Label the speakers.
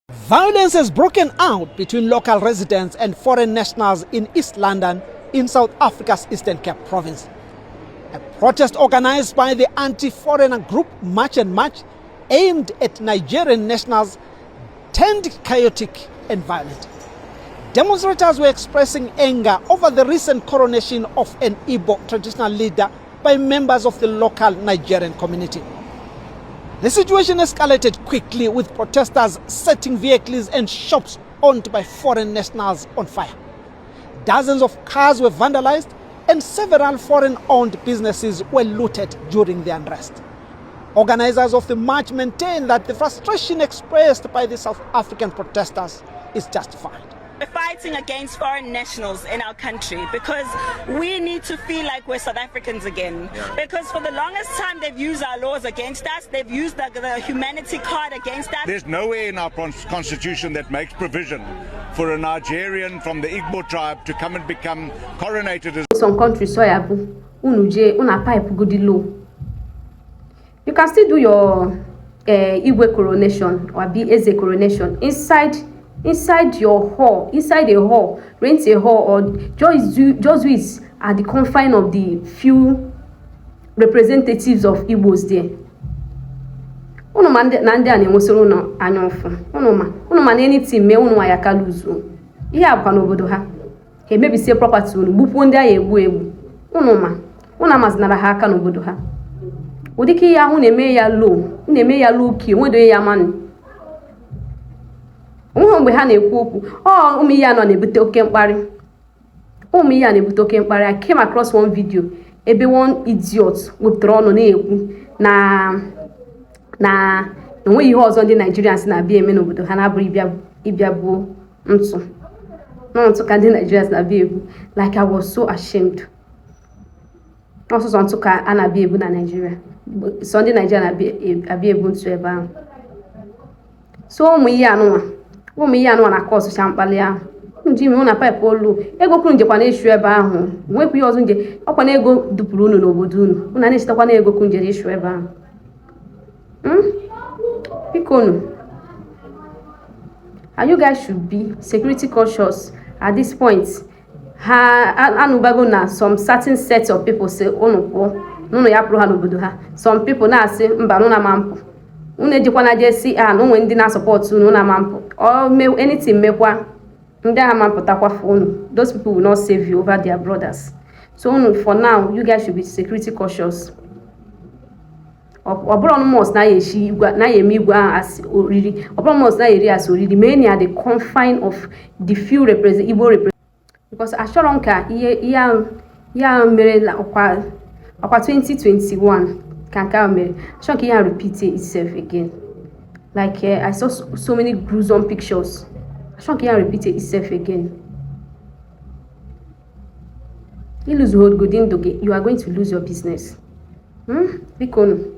Speaker 1: Violence has broken out between local residents and foreign nationals in East London in South Africa's Eastern Cape province. A protest organized by the anti-foreigner group March and March aimed at Nigerian nationals turned chaotic and violent. Demonstrators were expressing anger over the recent coronation of an Igbo traditional leader by members of the local Nigerian community. The situation escalated quickly, with protesters setting vehicles and shops owned by foreign nationals on fire. Dozens of cars were vandalized and several foreign-owned businesses were looted during the unrest. Organizers of the march maintain that the frustration expressed by the South African protesters is justified.
Speaker 2: We're fighting against foreign nationals in our country because we need to feel like we're South Africans again. Because for the longest time they've used our laws against us, they've used the humanity card against us.
Speaker 3: There's nowhere in our constitution that makes provision for a Nigerian from the Igbo tribe to come and become coronated as...
Speaker 4: Some countries so una pipe good low. You can still do your Igbo coronation or Eze coronation inside your hall, inside a hall, rent a hall, or just do it at the confine of the few representatives of Igbos there. Uno man nande ane mosoro no anyofu. Uno man anything me uno ayaka luzu. Ihe abwa n'obodo ha. He maybe say property unu bupu ndị aye egbu. Uno mazinara ha aka n'obodo ha. Udiki ya hu na-eme ya low key, nwedo ya manu. Mgbe ha na-ekwu okwu ụmụ ihe anọ na-ebute oke mkparị. I came across one video ebe one idiot wepụtara ọnụ na-ekwu na enweghị ihe ọzọ ndị Nigerians na-abịa eme n'obodo ha na-abụrụ ịbịa gbuo ntụ ka ndị Nigerians na-abịa egbu. Like I was so ashamed. Ọsụsọ ntụ ka a na-abịa egbu na Nigeria, so ndị Nigeria na-abịa egbu ntụ ebe ahụ. So ụmụ ihe anụ na kọsụ champali ahụ nji me na pipe olu ego kwuru njekwa na-eshu ebe ahụ, nwekwu ihe ọzọ nje ọkwa na ego dupụrụ unu n'obodo unu na-echetakwa na ego kwuru nje eshu ebe ahụ. Bikonu, you guys should be security cautious at this point. Anubago na some certain sets of people say unu ya pụrụ ha n'obodo ha. Some people na-asị mba nụ na mampụ unu ejikwana jesi n'onwe ndị na-support unu na mampụ or anything mekwa ndị agha mampụtakwa for unu. Those people will not save you over their brothers. So for now, you guys should be security cautious. Ọbụrụ mos na eme igwe as oriri, ọbụrụ mos na eri as oriri, many are the confine of the few Igbo represent. Because ashọrọ nka ya mere ọkwa 2021 can mere ashọrọ ka ya repeat itself again. Like I saw so many gruesome pictures. ashọrọ ka ya repeat itself again. You lose hold good in doge, you are going to lose your business. Bikonu.